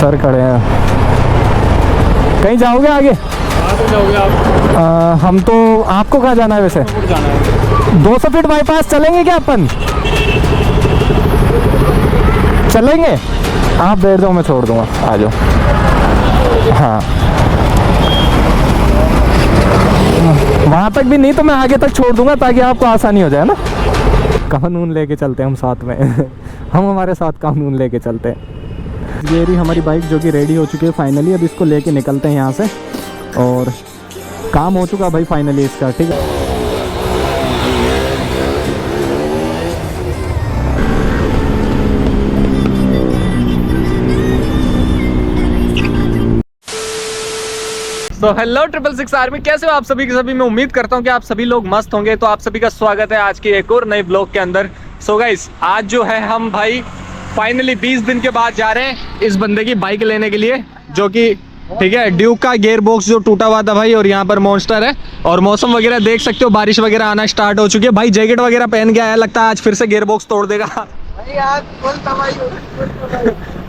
Sir खड़े हैं। कहीं जाओगे आगे? कहाँ तक जाओगे आप? हम तो, आपको कहाँ जाना है वैसे? जाना है 200 फीट बाईपास चलेंगे क्या अपन? चलेंगे? आप बैठ जाओ, मैं छोड़ दूंगा, आ जाओ। हाँ, वहाँ तक भी नहीं तो मैं आगे तक छोड़ दूंगा ताकि आपको आसानी हो जाए ना। कानून लेके चलते हैं हम साथ में हम हमारे साथ कानून लेके चलते हैं। ये रही हमारी बाइक जो कि रेडी हो चुकी है फाइनली। अब इसको लेके निकलते हैं यहाँ से, और काम हो चुका भाई फाइनली इसका, ठीक है। तो हेलो 666 आर्मी, कैसे हो आप सभी के सभी? मैं उम्मीद करता हूँ कि आप सभी लोग मस्त होंगे। तो आप सभी का स्वागत है आज की एक और नई ब्लॉग के अंदर। सो गाइस, आज जो है हम भाई फाइनली 20 दिन के बाद जा रहे हैं इस बंदे की बाइक लेने के लिए, जो कि ठीक है ड्यूक का गियर बॉक्स जो टूटा हुआ था भाई। और यहाँ पर मॉन्स्टर है, और मौसम वगैरह देख सकते हो, बारिश वगैरह आना स्टार्ट हो चुकी है। भाई जैकेट वगैरह पहन के आया, लगता है आज फिर से गियर बॉक्स तोड़ देगा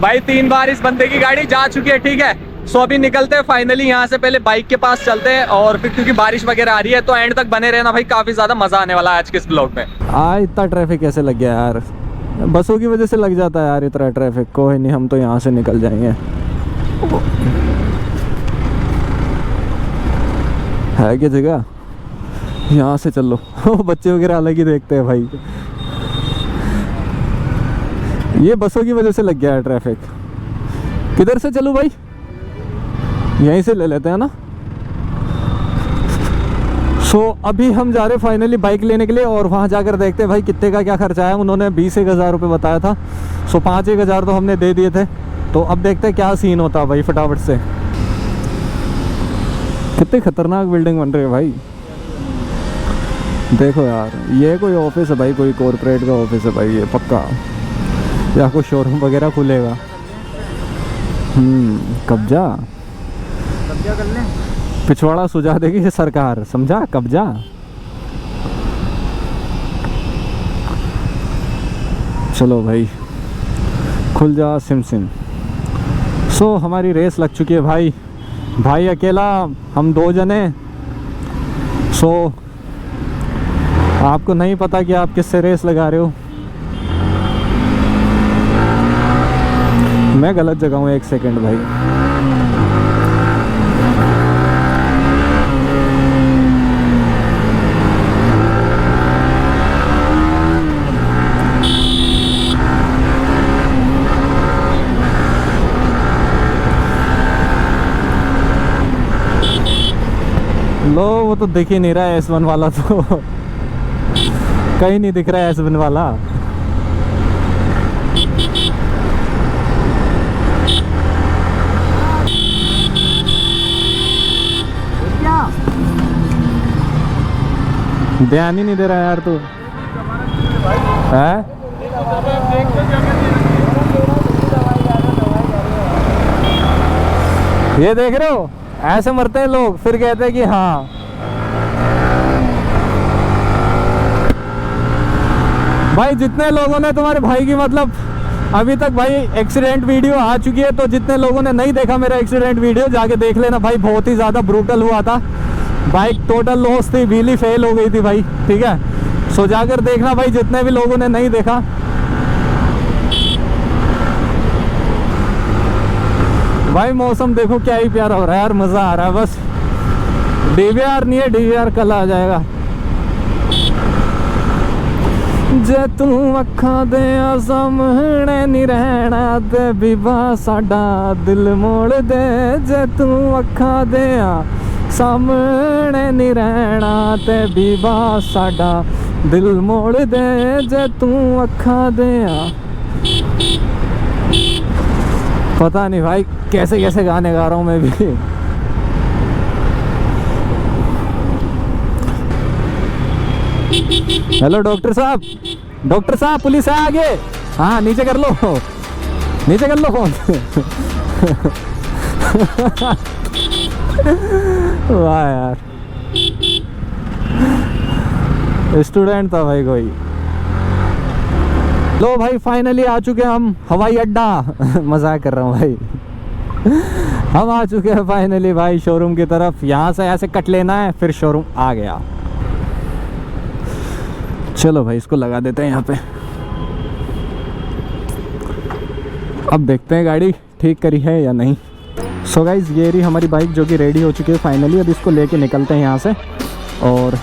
भाई 3 बार इस बंदे की गाड़ी जा चुकी है, ठीक है। सो अभी निकलते हैं फाइनली यहाँ से। पहले बाइक के पास चलते हैं, और फिर क्योंकि बारिश वगैरह आ रही है तो एंड तक बने रहना भाई, काफी ज्यादा मजा आने वाला है आज के इस ब्लॉग में। आज इतना ट्रैफिक कैसे लग गया यार? बसों की वजह से लग जाता है यार इतना ट्रैफिक। कोई नहीं, हम तो यहाँ से निकल जाएंगे। है क्या जगह? यहाँ से चलो बच्चे वगैरह अलग ही देखते हैं भाई। ये बसों की वजह से लग गया है ट्रैफिक। किधर से चलूँ भाई? यहीं से ले लेते हैं ना। सो अभी हम जा रहे हैं फाइनली बाइक लेने के लिए, और वहाँ जाकर देखते हैं भाई कितने का क्या खर्चा है। उन्होंने 20-1 हज़ार रुपये बताया था। सो 5-1 हज़ार तो हमने दे दिए थे। तो अब देखते हैं क्या सीन होता है भाई फटाफट से। कितनी खतरनाक बिल्डिंग बन रही है भाई, देखो यार। ये कोई ऑफिस है भाई, कोई कॉर्पोरेट का ऑफिस है भाई ये पक्का, या कोई शोरूम वगैरह खुलेगा। कब्जा कर ले, पिछवाड़ा सुझा देगी सरकार, समझा? कब्जा। चलो भाई, खुल जा सिम सिम। सो हमारी रेस लग चुकी है भाई। भाई अकेला, हम 2 जने। सो आपको नहीं पता कि आप किससे रेस लगा रहे हो। मैं गलत जगह हूँ, 1 सेकंड भाई। लो, वो तो दिख ही नहीं रहा है S1 वाला, तो कहीं नहीं दिख रहा है S1 वाला। ध्यान ही नहीं दे रहा यार तू है? ये देख रहे हो, ऐसे मरते हैं लोग, फिर कहते हैं कि हाँ। भाई जितने लोगों ने तुम्हारे भाई की, मतलब अभी तक भाई एक्सीडेंट वीडियो आ चुकी है, तो जितने लोगों ने नहीं देखा मेरा एक्सीडेंट वीडियो, जाके देख लेना भाई। बहुत ही ज़्यादा ब्रूटल हुआ था। बाइक टोटल लॉस थी, व्हीली फेल हो गई थी भाई, ठीक है। सो जाकर देखना भाई जितने भी लोगों ने नहीं देखा। भाई मौसम देखो क्या ही प्यारा हो रहा है यार, मज़ा आ रहा है बस। DVR नहीं है, DVR कल आ जाएगा। जे तू अखां दे सामने नहीं रहना ते बीबा साडा दिल मोड़ दे। जे तू अखां दे सामने नहीं रहना ते बीबा साडा दिल मोड़ दे। जे तू अखां दे। पता नहीं भाई कैसे कैसे गाने गा रहा हूँ मैं भी। हेलो डॉक्टर साहब, डॉक्टर साहब पुलिस है आगे। हाँ नीचे कर लो, नीचे कर लो फोन वाह यार, स्टूडेंट था भाई कोई। लो भाई फाइनली आ चुके हैं हम हवाई अड्डा मजाक कर रहा हूँ भाई। हम आ चुके हैं फाइनली भाई शोरूम की तरफ। यहाँ से ऐसे कट लेना है, फिर शोरूम आ गया। चलो भाई इसको लगा देते हैं यहाँ पे। अब देखते हैं गाड़ी ठीक करी है या नहीं। सो गाइज ये रही हमारी बाइक जो कि रेडी हो चुकी है फाइनली। अब इसको लेके निकलते हैं यहाँ से, और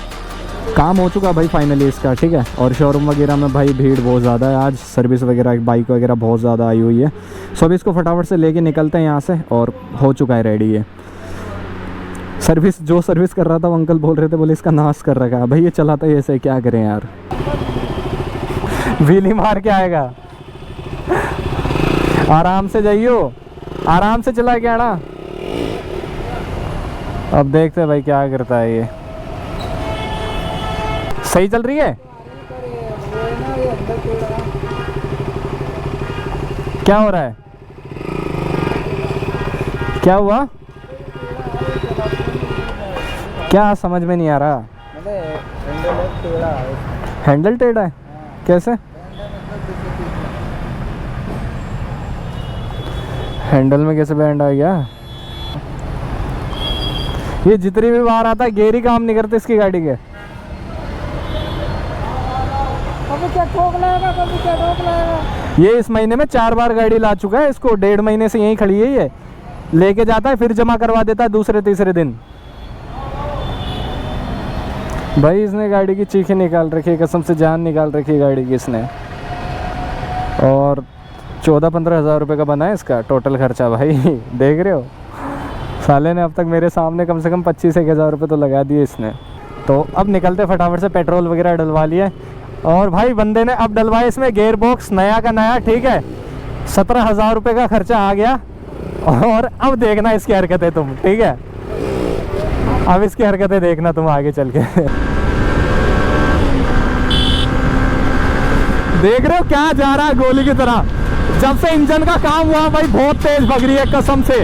काम हो चुका भाई फाइनली इसका, ठीक है। और शोरूम वगैरह में भाई भीड़ बहुत ज़्यादा है आज, सर्विस वगैरह बाइक वगैरह बहुत ज़्यादा आई हुई है। सो अब इसको फटाफट से लेके निकलते हैं यहाँ से, और हो चुका है रेडी ये। सर्विस कर रहा था वो अंकल बोल रहे थे, बोले इसका नाश कर रखा है भाई, ये चलाता है ऐसे, क्या करें यार। व्हीली मार के आएगा। आराम से जाइयो, आराम से चला के आना। अब देखते हैं भाई क्या करता है ये। सही चल रही है? क्या हो रहा है? क्या हुआ? क्या समझ में नहीं आ रहा। हैंडल टेढ़ा है? कैसे? हैंडल में कैसे बैंड आ गया? ये जितनी भी बार आता है गेयर ही काम नहीं करते इसकी गाड़ी के। कभी क्या ठोक लाएगा। ये इस महीने में 4 बार गाड़ी ला चुका है, इसको 1.5 महीने से यहीं खड़ी है। ये लेके जाता है फिर जमा करवा देता है दूसरे तीसरे दिन। भाई इसने गाड़ी की चीखें निकाल रखी है, कसम से जान निकाल रखी है गाड़ी की इसने। और 14-15 हज़ार रुपये का बना है इसका टोटल खर्चा भाई। देख रहे हो, साले ने अब तक मेरे सामने कम से कम 25-1 हज़ार रुपये तो लगा दिए इसने। तो अब निकलते फटाफट से, पेट्रोल वगैरह डलवा लिया। और भाई बंदे ने अब डलवाया इसमें गेयर बॉक्स नया का नया, ठीक है। 17,000 रुपये का खर्चा आ गया। और अब देखना इसकी हरकतें तुम, ठीक है। अब इसकी हरकतें देखना तुम आगे चल के। देख रहे हो क्या जा रहा है गोली की तरह। जब से इंजन का काम हुआ भाई बहुत तेज भग रही है कसम से।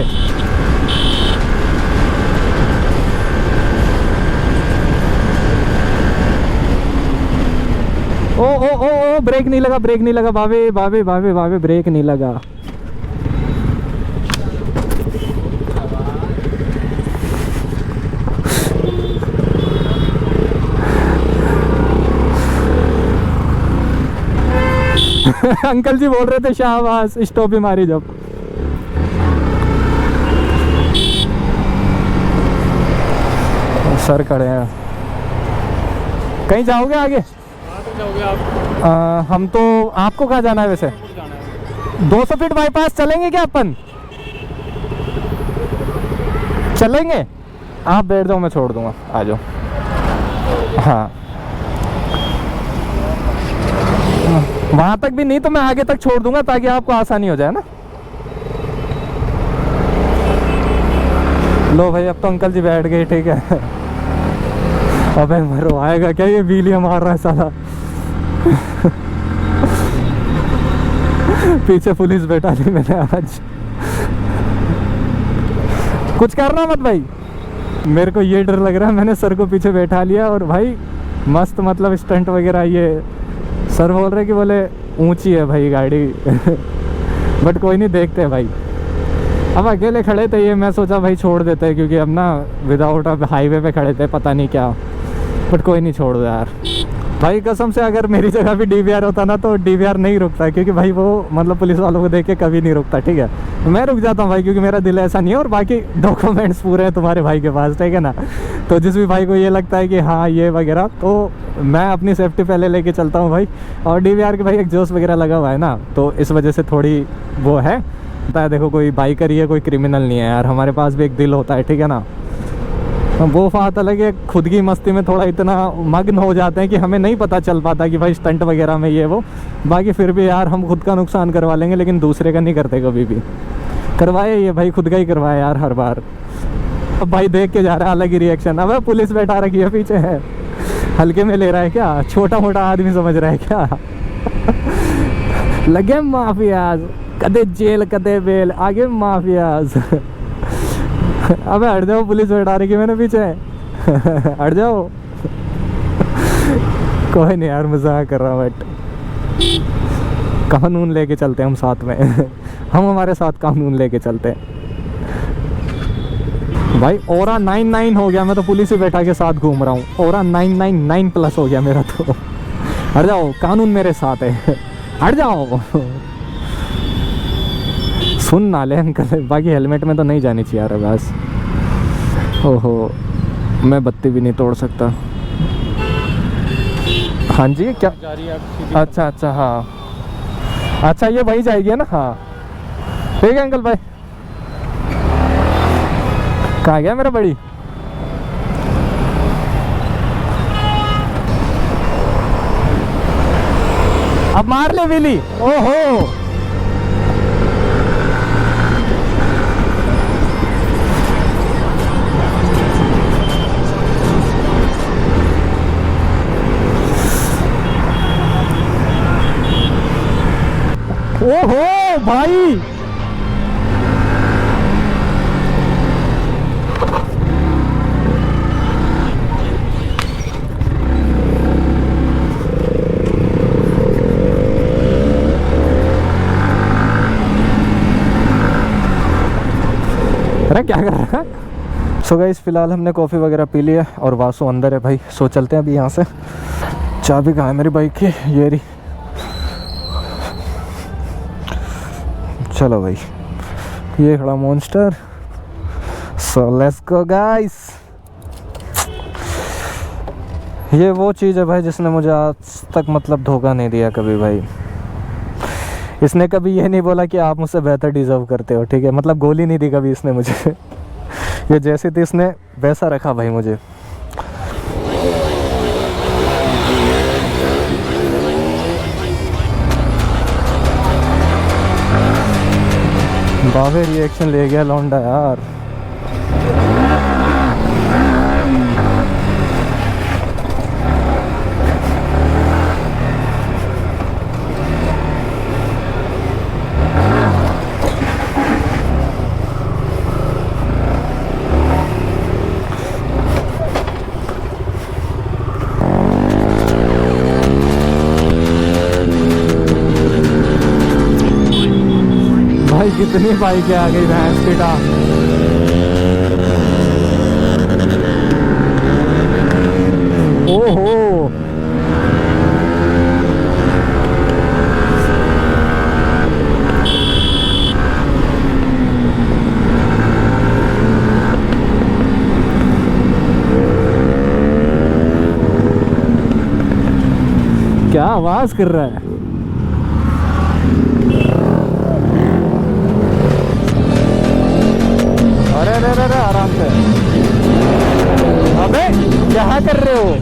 ओ ब्रेक नहीं लगा, ब्रेक नहीं लगा बाबे बाबे बाबे बाबे, ब्रेक नहीं लगा। अंकल जी बोल रहे थे शाबाश, स्टॉप ही मारी जब। सर खड़े हैं। कहीं जाओगे आगे? जाओगे आप? हम तो, आपको कहाँ जाना है वैसे? 200 फीट बाईपास चलेंगे क्या अपन? चलेंगे? आप बैठ जाओ, मैं छोड़ दूंगा, आ जाओ। हाँ वहां तक भी नहीं तो मैं आगे तक छोड़ दूंगा ताकि आपको आसानी हो जाए ना। लो भाई अब तो अंकल जी बैठ गए, ठीक है। अबे मरो आएगा क्या ये, बीलियां मार रहा है साला। पीछे पुलिस बैठा ली मैंने आज। कुछ करना मत भाई, मेरे को ये डर लग रहा है। मैंने सर को पीछे बैठा लिया और भाई मस्त मतलब स्टंट वगैरह। ये सर बोल रहे कि बोले ऊंची है भाई गाड़ी। बट कोई नहीं, देखते हैं भाई। अब अकेले खड़े थे ये, मैं सोचा भाई छोड़ देते हैं क्योंकि अब ना विदाउट हाईवे पे खड़े थे, पता नहीं क्या। बट कोई नहीं, छोड़ दो यार भाई। कसम से अगर मेरी जगह भी DVR होता ना तो DVR नहीं रुकता, क्योंकि भाई वो मतलब पुलिस वालों को देख के कभी नहीं रुकता, ठीक है। मैं रुक जाता हूँ भाई क्योंकि मेरा दिल ऐसा नहीं है, और बाकी डॉक्यूमेंट्स पूरे हैं तुम्हारे भाई के पास, ठीक है ना। तो जिस भी भाई को ये लगता है कि हाँ ये वगैरह, तो मैं अपनी सेफ्टी पहले लेके चलता हूँ भाई। और DVR के भाई एग्जॉस्ट वगैरह लगा हुआ है ना, तो इस वजह से थोड़ी वो है। पता है देखो, कोई बाइकर ही है, कोई क्रिमिनल नहीं है यार। हमारे पास भी एक दिल होता है, ठीक है ना। वो बात अलग है, खुद की मस्ती में थोड़ा इतना मग्न हो जाते हैं कि हमें नहीं पता चल पाता कि भाई स्टंट वगैरह में ये वो। बाकी फिर भी यार हम खुद का नुकसान करवा लेंगे, लेकिन दूसरे का नहीं करते कभी भी। करवाए ये भाई, खुद का ही करवाए यार हर बार। अब भाई देख के जा रहा है, अलग ही रिएक्शन। अब पुलिस बैठा रखी है पीछे, है हल्के में ले रहा है क्या? छोटा मोटा आदमी समझ रहा है क्या? लगे माफियाज, कदे जेल कदे बेल, आगे माफियाज। अबे हट जाओ, पुलिस बैठा रही है मैंने पीछे। हट जाओ। कोई नहीं यार, मजाक कर रहा हूँ। बट कानून लेके चलते हैं हम साथ में। हम हमारे साथ कानून लेके चलते हैं। भाई ओरा 99 हो गया, मैं तो पुलिस ही बैठा के साथ घूम रहा हूँ। ओरा 999 प्लस हो गया मेरा तो। हट जाओ, कानून मेरे साथ है, हट जाओ। सुन ना ले अंकल, बाकी हेलमेट में तो नहीं जानी चाहिए यार बस। ओहो, मैं बत्ती भी नहीं तोड़ सकता। हाँ जी क्या? जा रही है आप सीधी। अच्छा अच्छा, हाँ अच्छा, ये वही जाएगी ना? हाँ ठीक है अंकल भाई। कहाँ गया मेरा बड़ी? अब मार ले विली। ओहो, ओहो भाई, अरे क्या कर रहा है? सो गाइस, फिलहाल हमने कॉफ़ी वगैरह पी ली है और वासु अंदर है भाई। सो चलते हैं अभी यहाँ से। चाबी कहाँ है मेरी बाइक की? ये रही। चलो भाई, ये खड़ा monster. So let's go guys. ये वो चीज़ है भाई जिसने मुझे आज तक मतलब धोखा नहीं दिया कभी भाई। इसने कभी ये नहीं बोला कि आप मुझसे बेहतर डिजर्व करते हो, ठीक है? मतलब गोली नहीं दी कभी इसने मुझे। ये जैसे थी इसने वैसा रखा भाई मुझे। बाबे रिएक्शन ले गया लौंडा यार। भाई कितनी बाइकें आ गई भैंस की टांग। ओहो, क्या आवाज कर रहा है? अरे अरे अरे, आराम से। अबे क्या कर रहे हो?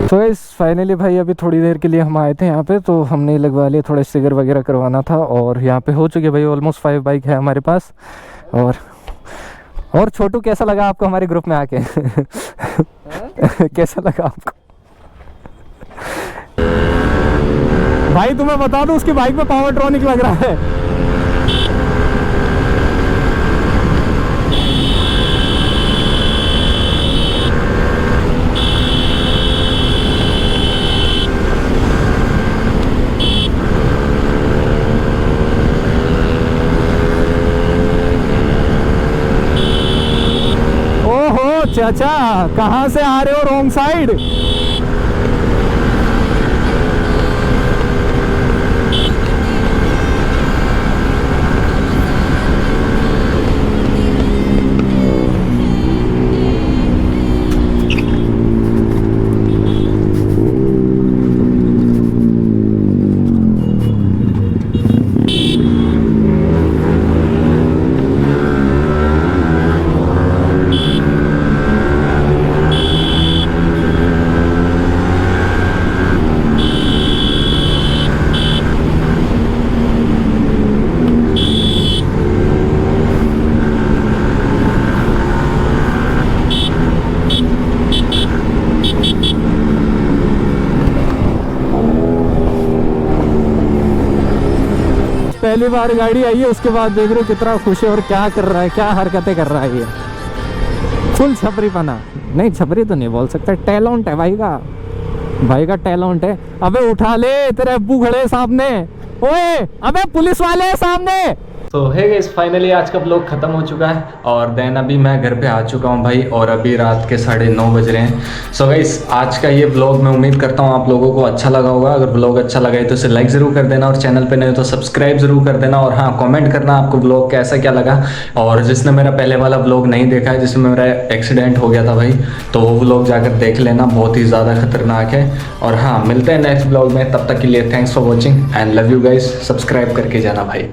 तो इस फाइनली भाई अभी थोड़ी देर के लिए हम आए थे यहाँ पे, तो हमने लगवा लिए, थोड़े स्टिकर वगैरह करवाना था और यहाँ पे हो चुके भाई। ऑलमोस्ट 5 बाइक है हमारे पास। और छोटू, कैसा लगा आपको हमारे ग्रुप में आके? कैसा लगा आपको? भाई तुम्हें बता दूं, उसकी बाइक में पावर ट्रॉनिक लग रहा है। ओहो चाचा, कहाँ से आ रहे हो? Wrong side. पहली बार गाड़ी आई है, उसके बाद देख रहे हो कितना खुश है और क्या कर रहा है, क्या हरकतें कर रहा है ये। फुल छपरी पना, नहीं छपरी तो नहीं बोल सकते, टैलेंट है भाई का टैलेंट है। अबे उठा ले, तेरे अब्बू खड़े हैं सामने, ओए अबे पुलिस वाले हैं सामने। तो है गाइस, फाइनली आज का ब्लॉग खत्म हो चुका है और देन अभी मैं घर पे आ चुका हूँ भाई, और अभी रात के 9:30 बज रहे हैं। सो गाइस, आज का ये ब्लॉग मैं उम्मीद करता हूँ आप लोगों को अच्छा लगा होगा। अगर ब्लॉग अच्छा लगा है तो इसे लाइक ज़रूर कर देना, और चैनल पे नहीं हो तो सब्सक्राइब ज़रूर कर देना। और हाँ, कमेंट करना आपको ब्लॉग कैसा क्या लगा। और जिसने मेरा पहले वाला ब्लॉग नहीं देखा है, जिसमें मेरा एक्सीडेंट हो गया था भाई, तो वो ब्लॉग जाकर देख लेना, बहुत ही ज़्यादा खतरनाक है। और हाँ, मिलते हैं नेक्स्ट ब्लॉग में, तब तक के लिए thanks for watching and love you guys. Subscribe करके जाना भाई।